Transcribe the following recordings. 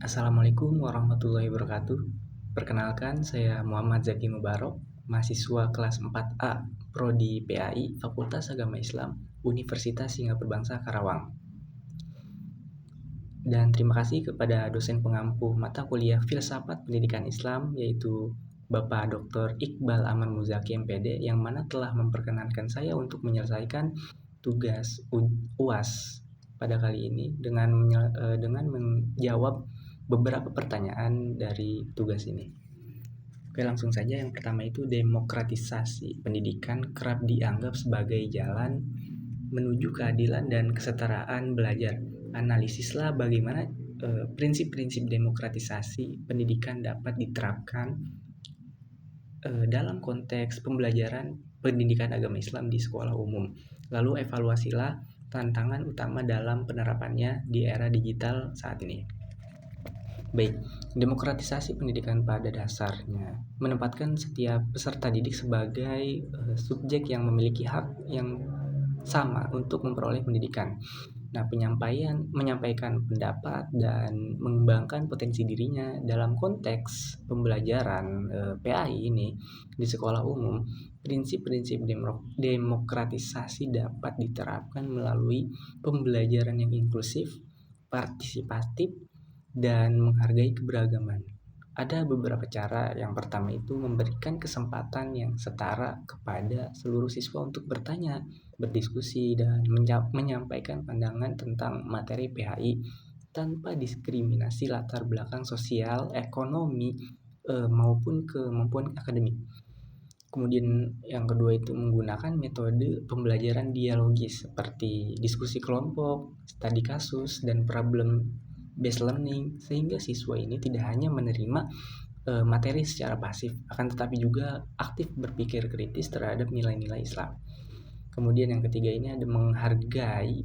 Assalamualaikum warahmatullahi wabarakatuh. Perkenalkan, saya Muhammad Zaki Mubarok, mahasiswa kelas 4A, Prodi PAI, Fakultas Agama Islam, Universitas Singapura Bangsa Karawang. Dan terima kasih kepada dosen pengampu mata kuliah Filsafat Pendidikan Islam, yaitu Bapak Dr. Iqbal Aman Muzaki MPD, yang mana telah memperkenankan saya untuk menyelesaikan tugas UAS pada kali ini dengan menjawab beberapa pertanyaan dari tugas ini. Oke, langsung saja. Yang pertama itu, demokratisasi pendidikan kerap dianggap sebagai jalan menuju keadilan dan kesetaraan belajar. Analisislah bagaimana prinsip-prinsip demokratisasi pendidikan dapat diterapkan dalam konteks pembelajaran pendidikan agama Islam di sekolah umum. Lalu evaluasilah tantangan utama dalam penerapannya di era digital saat ini. Baik, demokratisasi pendidikan pada dasarnya menempatkan setiap peserta didik sebagai subjek yang memiliki hak yang sama untuk memperoleh pendidikan. Nah, menyampaikan pendapat dan mengembangkan potensi dirinya dalam konteks pembelajaran PAI ini di sekolah umum. Prinsip-prinsip demokratisasi dapat diterapkan melalui pembelajaran yang inklusif, partisipatif, dan menghargai keberagaman. Ada beberapa cara. Yang pertama itu memberikan kesempatan yang setara kepada seluruh siswa untuk bertanya, berdiskusi, dan menyampaikan pandangan tentang materi PHI tanpa diskriminasi latar belakang sosial, ekonomi, maupun kemampuan akademik. Kemudian yang kedua itu menggunakan metode pembelajaran dialogis seperti diskusi kelompok, studi kasus, dan problem based learning, sehingga siswa ini tidak hanya menerima materi secara pasif, akan tetapi juga aktif berpikir kritis terhadap nilai-nilai Islam. Kemudian yang ketiga ini ada menghargai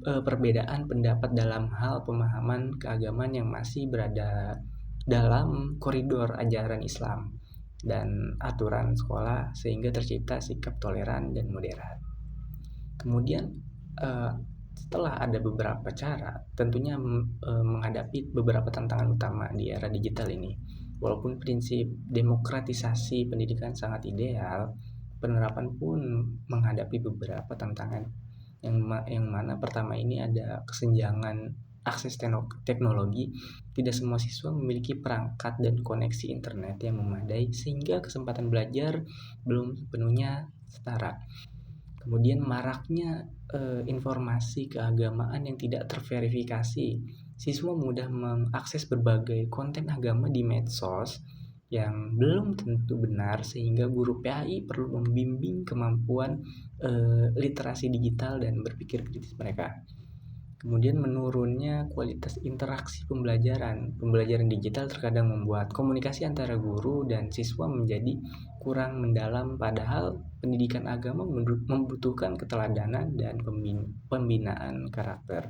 perbedaan pendapat dalam hal pemahaman keagamaan yang masih berada dalam koridor ajaran Islam dan aturan sekolah, sehingga tercipta sikap toleran dan moderat. Kemudian setelah ada beberapa cara, tentunya menghadapi beberapa tantangan utama di era digital ini. Walaupun prinsip demokratisasi pendidikan sangat ideal, penerapan pun menghadapi beberapa tantangan. Yang mana pertama ini ada kesenjangan akses teknologi. Tidak semua siswa memiliki perangkat dan koneksi internet yang memadai, sehingga kesempatan belajar belum sepenuhnya setara. Kemudian maraknya informasi keagamaan yang tidak terverifikasi. Siswa mudah mengakses berbagai konten agama di medsos yang belum tentu benar, sehingga guru PAI perlu membimbing kemampuan literasi digital dan berpikir kritis mereka. Kemudian menurunnya kualitas interaksi pembelajaran. Pembelajaran digital terkadang membuat komunikasi antara guru dan siswa menjadi kurang mendalam, padahal pendidikan agama membutuhkan keteladanan dan pembinaan karakter.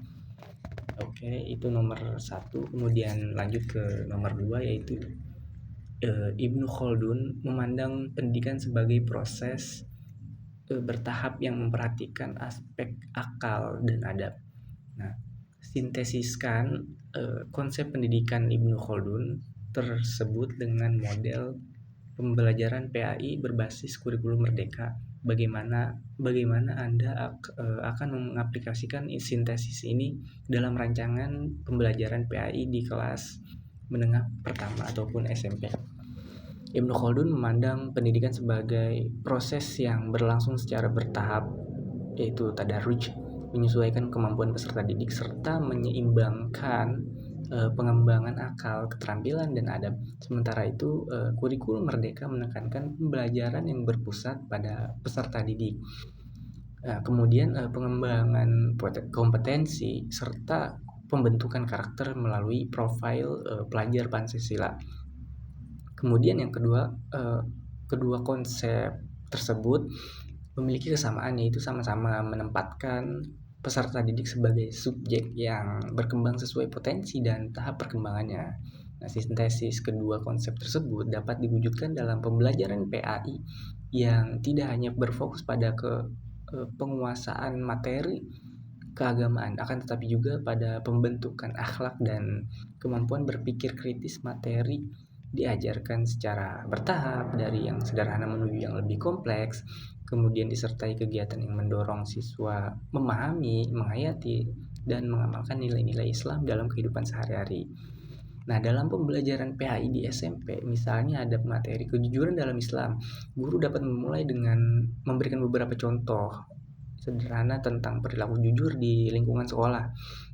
Oke, itu nomor 1. Kemudian lanjut ke nomor 2, yaitu Ibnu Khaldun memandang pendidikan sebagai proses bertahap yang memperhatikan aspek akal dan adab. Nah, sintesiskan konsep pendidikan Ibnu Khaldun tersebut dengan model pembelajaran PAI berbasis kurikulum merdeka. Bagaimana Anda akan mengaplikasikan sintesis ini dalam rancangan pembelajaran PAI di kelas menengah pertama ataupun SMP. Ibnu Khaldun memandang pendidikan sebagai proses yang berlangsung secara bertahap, yaitu tadarruj, menyesuaikan kemampuan peserta didik serta menyeimbangkan pengembangan akal, keterampilan, dan adab. Sementara itu, kurikulum merdeka menekankan pembelajaran yang berpusat pada peserta didik. Kemudian pengembangan kompetensi serta pembentukan karakter melalui profil pelajar Pancasila. Kemudian yang kedua konsep tersebut memiliki kesamaan, yaitu sama-sama menempatkan peserta didik sebagai subjek yang berkembang sesuai potensi dan tahap perkembangannya. Nah, sintesis kedua konsep tersebut dapat diwujudkan dalam pembelajaran PAI yang tidak hanya berfokus pada penguasaan materi, keagamaan, akan tetapi juga pada pembentukan akhlak dan kemampuan berpikir kritis. Materi diajarkan secara bertahap dari yang sederhana menuju yang lebih kompleks, kemudian disertai kegiatan yang mendorong siswa memahami, menghayati, dan mengamalkan nilai-nilai Islam dalam kehidupan sehari-hari. Nah, dalam pembelajaran PAI di SMP, misalnya ada materi kejujuran dalam Islam, guru dapat memulai dengan memberikan beberapa contoh sederhana tentang perilaku jujur di lingkungan sekolah.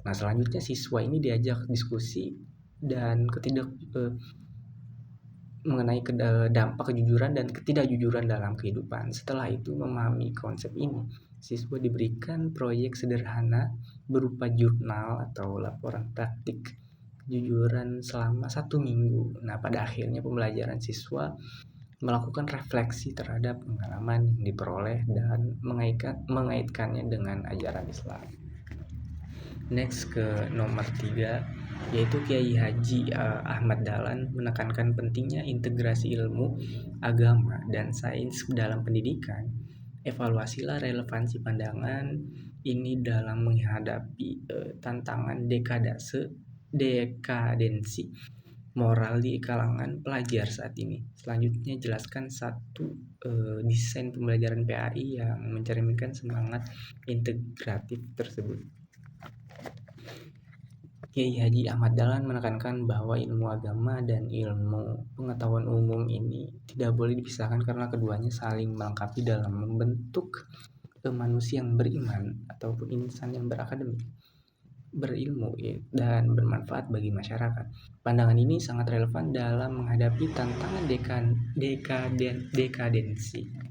Nah, selanjutnya siswa ini diajak diskusi dan mengenai dampak kejujuran dan ketidakjujuran dalam kehidupan. Setelah itu memahami konsep ini, siswa diberikan proyek sederhana berupa jurnal atau laporan praktik kejujuran selama 1 minggu. Nah, pada akhirnya pembelajaran siswa melakukan refleksi terhadap pengalaman yang diperoleh dan mengaitkannya dengan ajaran Islam. Next ke nomor 3, yaitu Kiai Haji Ahmad Dahlan menekankan pentingnya integrasi ilmu, agama, dan sains dalam pendidikan. Evaluasilah relevansi pandangan ini dalam menghadapi tantangan dekadensi moral di kalangan pelajar saat ini. Selanjutnya jelaskan satu desain pembelajaran PAI yang mencerminkan semangat integratif tersebut. Kiai Haji Ahmad Dahlan menekankan bahwa ilmu agama dan ilmu pengetahuan umum ini tidak boleh dipisahkan karena keduanya saling melengkapi dalam membentuk manusia yang beriman ataupun insan yang berakademik, berilmu, dan bermanfaat bagi masyarakat. Pandangan ini sangat relevan dalam menghadapi tantangan dekadensi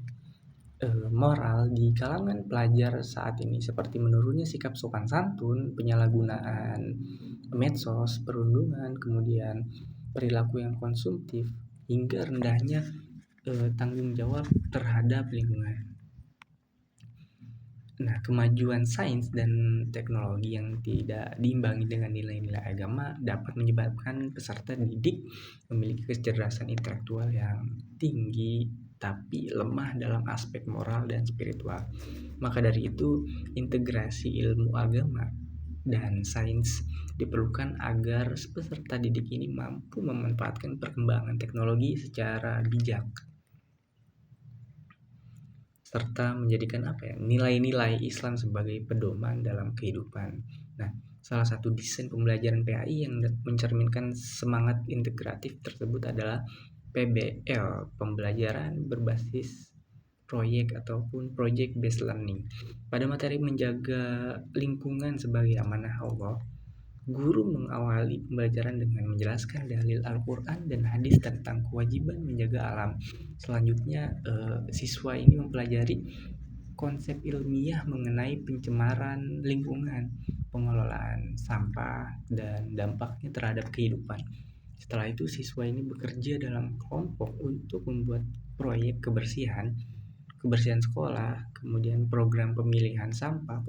moral di kalangan pelajar saat ini, seperti menurunnya sikap sopan santun, penyalahgunaan medsos, perundungan, kemudian perilaku yang konsumtif, hingga rendahnya tanggung jawab terhadap lingkungan. Nah, kemajuan sains dan teknologi yang tidak diimbangi dengan nilai-nilai agama dapat menyebabkan peserta didik memiliki kecerdasan intelektual yang tinggi tapi lemah dalam aspek moral dan spiritual. Maka dari itu, integrasi ilmu agama dan sains diperlukan agar peserta didik ini mampu memanfaatkan perkembangan teknologi secara bijak, serta menjadikan nilai-nilai Islam sebagai pedoman dalam kehidupan. Nah, salah satu desain pembelajaran PAI yang mencerminkan semangat integratif tersebut adalah PBL, pembelajaran berbasis proyek ataupun project based learning. Pada materi menjaga lingkungan sebagai amanah Allah, guru mengawali pembelajaran dengan menjelaskan dalil Al-Quran dan hadis tentang kewajiban menjaga alam. Selanjutnya, siswa ini mempelajari konsep ilmiah mengenai pencemaran lingkungan, pengelolaan sampah, dan dampaknya terhadap kehidupan. Setelah itu, siswa ini bekerja dalam kelompok untuk membuat proyek kebersihan sekolah, kemudian program pemilihan sampah,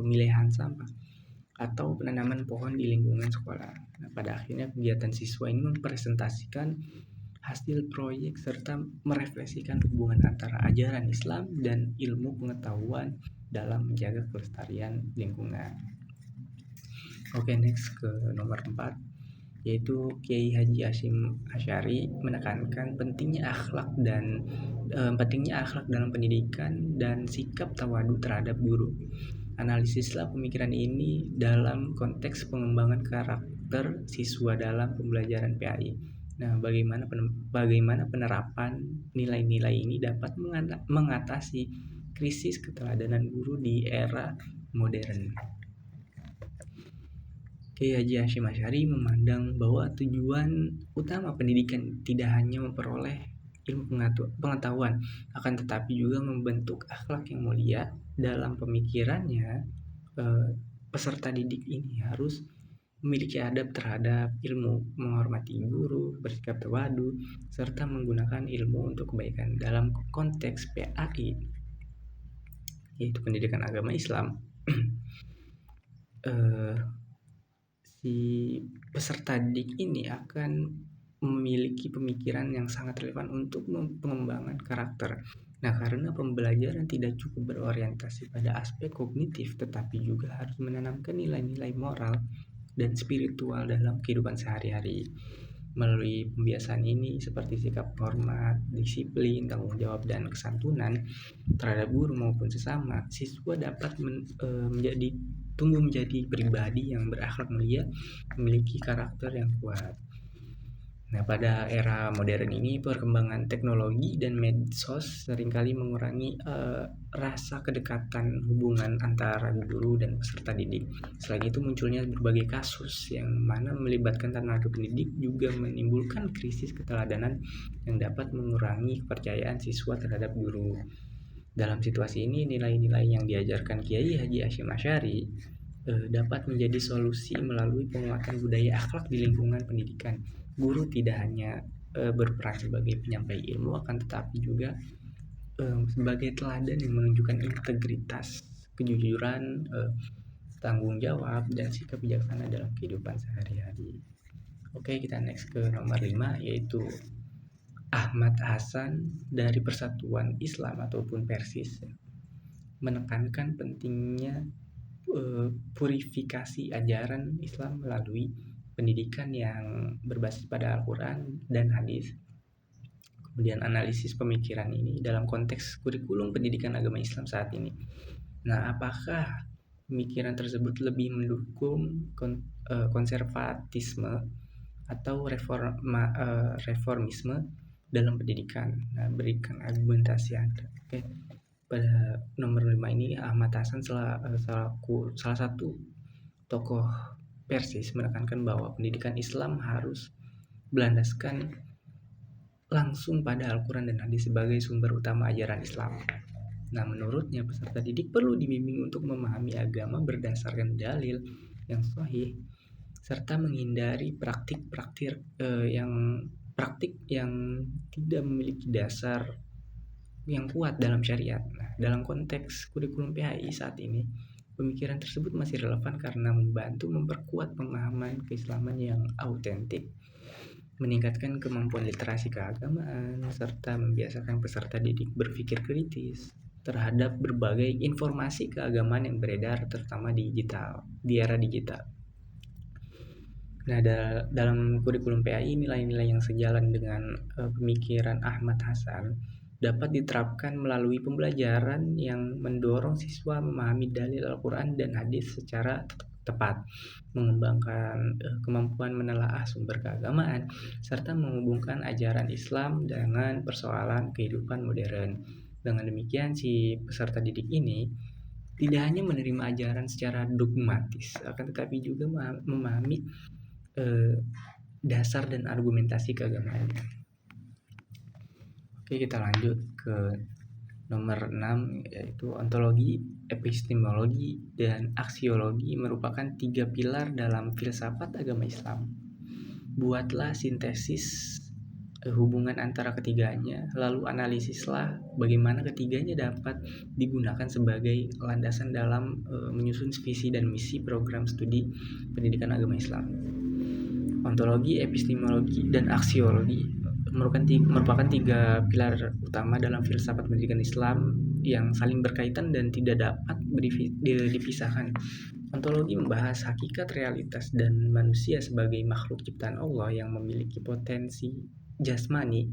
atau penanaman pohon di lingkungan sekolah. Nah, pada akhirnya kegiatan siswa ini mempresentasikan hasil proyek serta merefleksikan hubungan antara ajaran Islam dan ilmu pengetahuan dalam menjaga kelestarian lingkungan. Oke, next ke nomor 4, yaitu Kiai Haji Hashim Asy'ari menekankan pentingnya akhlak dalam pendidikan dan sikap tawadu terhadap guru. Analisislah pemikiran ini dalam konteks pengembangan karakter siswa dalam pembelajaran PAI. Nah, bagaimana penerapan nilai-nilai ini dapat mengatasi krisis keteladanan guru di era modern. Kiai Haji Hashim Asy'ari memandang bahwa tujuan utama pendidikan tidak hanya memperoleh ilmu pengetahuan, akan tetapi juga membentuk akhlak yang mulia. Dalam pemikirannya, peserta didik ini harus memiliki adab terhadap ilmu, menghormati guru, bersikap tawadu, serta menggunakan ilmu untuk kebaikan. Dalam konteks PAI, yaitu pendidikan agama Islam, si peserta didik ini akan memiliki pemikiran yang sangat relevan untuk pengembangan karakter. Nah, karena pembelajaran tidak cukup berorientasi pada aspek kognitif, tetapi juga harus menanamkan nilai-nilai moral dan spiritual dalam kehidupan sehari-hari. Melalui pembiasaan ini seperti sikap hormat, disiplin, tanggung jawab, dan kesantunan terhadap guru maupun sesama, siswa dapat tumbuh menjadi pribadi yang berakhlak mulia, memiliki karakter yang kuat. Nah, pada era modern ini perkembangan teknologi dan medsos seringkali mengurangi rasa kedekatan hubungan antara guru dan peserta didik. Selain itu munculnya berbagai kasus yang mana melibatkan tenaga pendidik juga menimbulkan krisis keteladanan yang dapat mengurangi kepercayaan siswa terhadap guru. Dalam situasi ini, nilai-nilai yang diajarkan Kiai Haji Hasyim Asy'ari dapat menjadi solusi melalui penguatan budaya akhlak di lingkungan pendidikan. Guru tidak hanya berperan sebagai penyampai ilmu, akan tetapi juga sebagai teladan yang menunjukkan integritas, kejujuran, tanggung jawab, dan sikap bijaksana dalam kehidupan sehari-hari. Oke, kita next ke nomor 5, yaitu Ahmad Hasan dari Persatuan Islam ataupun Persis menekankan pentingnya purifikasi ajaran Islam melalui pendidikan yang berbasis pada Al-Quran dan hadis. Kemudian analisis pemikiran ini dalam konteks kurikulum pendidikan agama Islam saat ini. Nah, apakah pemikiran tersebut lebih mendukung konservatisme atau reformisme dalam pendidikan? Nah, berikan argumentasi Anda. Oke. Pada nomor 5 ini Ahmad Hasan salah satu tokoh Persis menekankan bahwa pendidikan Islam harus berlandaskan langsung pada Al-Quran dan hadis sebagai sumber utama ajaran Islam. Nah, menurutnya peserta didik perlu dibimbing untuk memahami agama berdasarkan dalil yang sahih serta menghindari praktik yang tidak memiliki dasar yang kuat dalam syariat. Nah, dalam konteks kurikulum PHI saat ini, pemikiran tersebut masih relevan karena membantu memperkuat pemahaman keislaman yang autentik, meningkatkan kemampuan literasi keagamaan, serta membiasakan peserta didik berpikir kritis terhadap berbagai informasi keagamaan yang beredar, terutama di era digital. Nah, dalam kurikulum PAI, nilai-nilai yang sejalan dengan pemikiran Ahmad Hasan dapat diterapkan melalui pembelajaran yang mendorong siswa memahami dalil Al-Quran dan hadis secara tepat, mengembangkan kemampuan menelaah sumber keagamaan, serta menghubungkan ajaran Islam dengan persoalan kehidupan modern. Dengan demikian, si peserta didik ini tidak hanya menerima ajaran secara dogmatis, akan tetapi juga memahami dasar dan argumentasi keagamaan. Oke, kita lanjut ke nomor 6, yaitu ontologi, epistemologi, dan aksiologi merupakan 3 pilar dalam filsafat agama Islam. Buatlah sintesis hubungan antara ketiganya, lalu analisislah bagaimana ketiganya dapat digunakan sebagai landasan dalam menyusun visi dan misi program studi pendidikan agama Islam. Ontologi, epistemologi, dan aksiologi merupakan 3 pilar utama dalam filsafat pendidikan Islam yang saling berkaitan dan tidak dapat dipisahkan. Ontologi membahas hakikat, realitas, dan manusia sebagai makhluk ciptaan Allah yang memiliki potensi jasmani,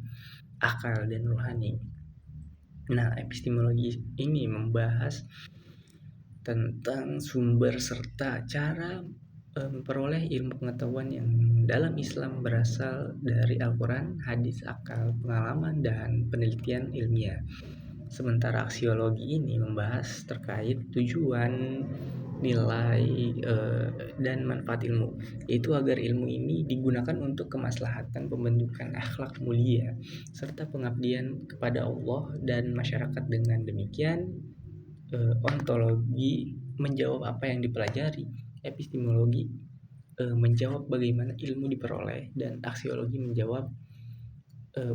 akal, dan rohani. Nah, epistemologi ini membahas tentang sumber serta cara memperoleh ilmu pengetahuan yang dalam Islam berasal dari Al-Quran, hadis, akal, pengalaman, dan penelitian ilmiah. Sementara aksiologi ini membahas terkait tujuan, nilai, dan manfaat ilmu, yaitu agar ilmu ini digunakan untuk kemaslahatan pembentukan akhlak mulia serta pengabdian kepada Allah dan masyarakat. Dengan demikian, ontologi menjawab apa yang dipelajari, epistemologi menjawab bagaimana ilmu diperoleh, dan aksiologi menjawab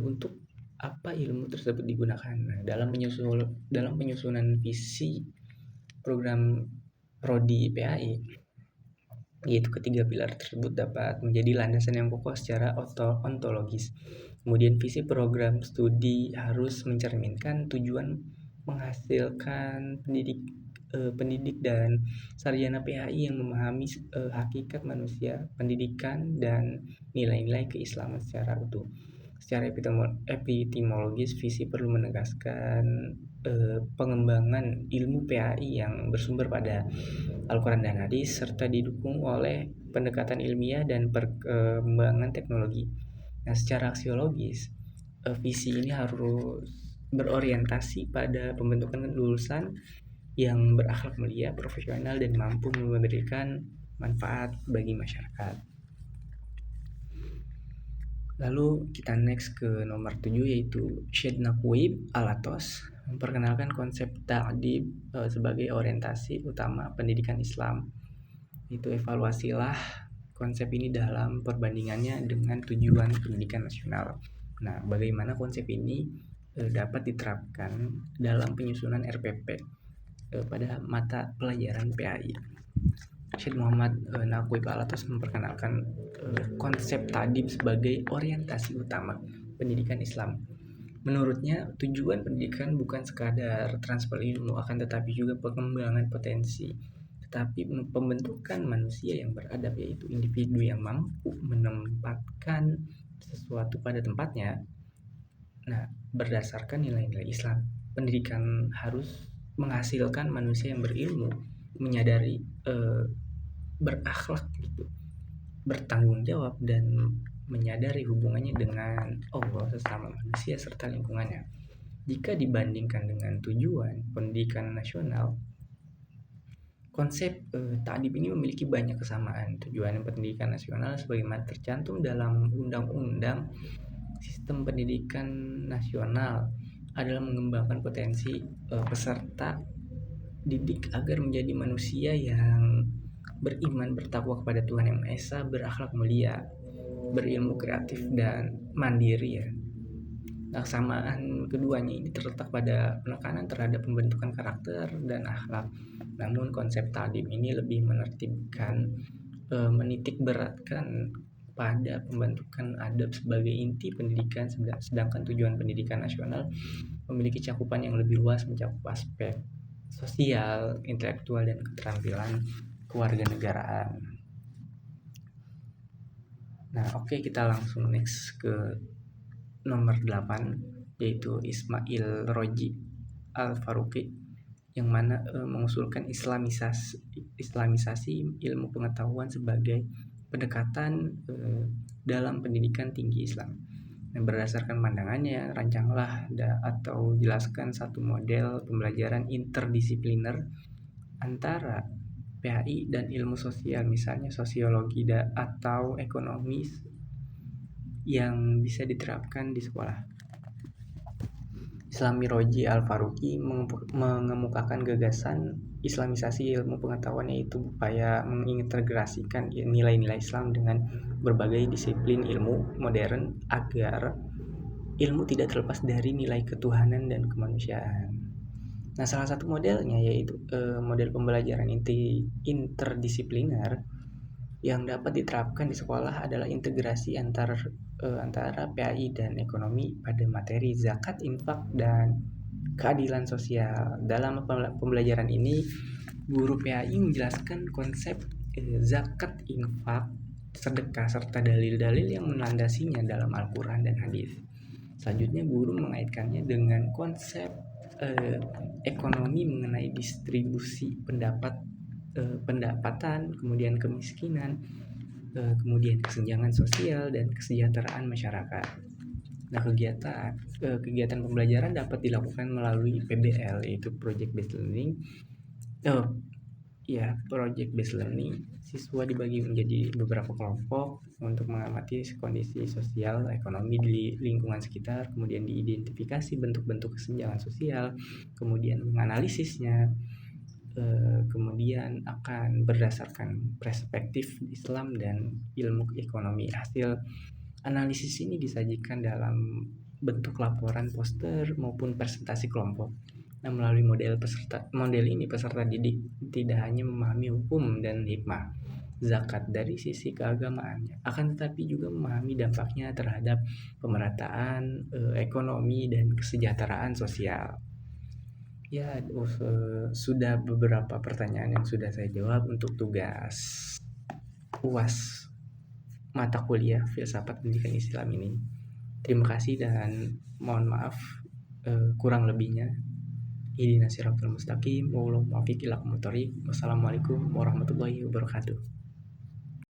untuk apa ilmu tersebut digunakan. Nah, dalam penyusunan visi program prodi PAI, yaitu ketiga pilar tersebut dapat menjadi landasan yang kokoh secara ontologis. Kemudian visi program studi harus mencerminkan tujuan menghasilkan pendidik dan sarjana PHI yang memahami hakikat manusia, pendidikan, dan nilai-nilai keislaman secara utuh. Secara epistemologis, visi perlu menegaskan pengembangan ilmu PHI yang bersumber pada Al-Quran dan Hadis serta didukung oleh pendekatan ilmiah dan perkembangan teknologi. Nah, secara aksiologis, visi ini harus berorientasi pada pembentukan lulusan yang berakhlak mulia, profesional, dan mampu memberikan manfaat bagi masyarakat. Lalu kita next ke nomor 7, yaitu Syed Naqib Al-Atos memperkenalkan konsep ta'dib sebagai orientasi utama pendidikan Islam. Itu evaluasilah konsep ini dalam perbandingannya dengan tujuan pendidikan nasional. Nah, bagaimana konsep ini dapat diterapkan dalam penyusunan RPP pada mata pelajaran PAI. Syed Muhammad Naqib Al-Atos memperkenalkan konsep ta'dib sebagai orientasi utama pendidikan Islam. Menurutnya, tujuan pendidikan bukan sekadar transfer ilmu, akan tetapi juga pengembangan potensi, tetapi pembentukan manusia yang beradab, yaitu individu yang mampu menempatkan sesuatu pada tempatnya. Nah, berdasarkan nilai-nilai Islam, pendidikan harus menghasilkan manusia yang berilmu, menyadari, berakhlak gitu, bertanggung jawab, dan menyadari hubungannya dengan Allah, sesama manusia, serta lingkungannya. Jika dibandingkan dengan tujuan pendidikan nasional, konsep ta'dib ini memiliki banyak kesamaan. Tujuan pendidikan nasional sebagaimana tercantum dalam Undang-Undang Sistem Pendidikan Nasional adalah mengembangkan potensi peserta didik agar menjadi manusia yang beriman, bertakwa kepada Tuhan Yang Maha Esa, berakhlak mulia, berilmu, kreatif, dan mandiri ya. Nah, kesamaan keduanya ini terletak pada penekanan terhadap pembentukan karakter dan akhlak. Namun konsep ta'dib ini lebih menertibkan, menitik beratkan pada pembentukan adab sebagai inti pendidikan, sedangkan tujuan pendidikan nasional memiliki cakupan yang lebih luas, mencakup aspek sosial, intelektual, dan keterampilan kewarganegaraan. Nah, oke, kita langsung next ke nomor 8, yaitu Ismail Roji Al-Faruqi, yang mana mengusulkan islamisasi ilmu pengetahuan sebagai pendekatan dalam pendidikan tinggi Islam. Nah, berdasarkan pandangannya, rancanglah atau jelaskan satu model pembelajaran interdisipliner antara PHI dan ilmu sosial, misalnya sosiologi atau ekonomi, yang bisa diterapkan di sekolah. Islami Roji Al-Faruqi mengemukakan gagasan islamisasi ilmu pengetahuan, yaitu upaya mengintegrasikan nilai-nilai Islam dengan berbagai disiplin ilmu modern agar ilmu tidak terlepas dari nilai ketuhanan dan kemanusiaan. Nah, salah satu modelnya yaitu model pembelajaran interdisipliner yang dapat diterapkan di sekolah adalah integrasi antara PAI dan ekonomi pada materi zakat, infak, dan keadilan sosial. Dalam pembelajaran ini, guru PAI menjelaskan konsep zakat, infak, sedekah, serta dalil-dalil yang melandasinya dalam Al-Quran dan hadis. Selanjutnya, guru mengaitkannya dengan konsep ekonomi mengenai distribusi pendapatan, kemudian kemiskinan, kemudian kesenjangan sosial, dan kesejahteraan masyarakat. Nah, kegiatan pembelajaran dapat dilakukan melalui PBL, yaitu Project Based Learning. Project Based Learning. Siswa dibagi menjadi beberapa kelompok untuk mengamati kondisi sosial ekonomi di lingkungan sekitar, kemudian diidentifikasi bentuk-bentuk kesenjangan sosial, kemudian menganalisisnya, kemudian akan berdasarkan perspektif Islam dan ilmu ekonomi. Hasil analisis ini disajikan dalam bentuk laporan, poster, maupun presentasi kelompok. Nah, melalui model ini peserta didik tidak hanya memahami hukum dan hikmah, zakat dari sisi keagamaannya, akan tetapi juga memahami dampaknya terhadap pemerataan ekonomi dan kesejahteraan sosial. Ya, sudah beberapa pertanyaan yang sudah saya jawab untuk tugas UAS mata kuliah Filsafat Pendidikan Islam ini. Terima kasih dan mohon maaf kurang lebihnya. Ihdinas siratal mustaqim, wallahu muwaffiq ila aqwamit thoriq. Wassalamualaikum warahmatullahi wabarakatuh.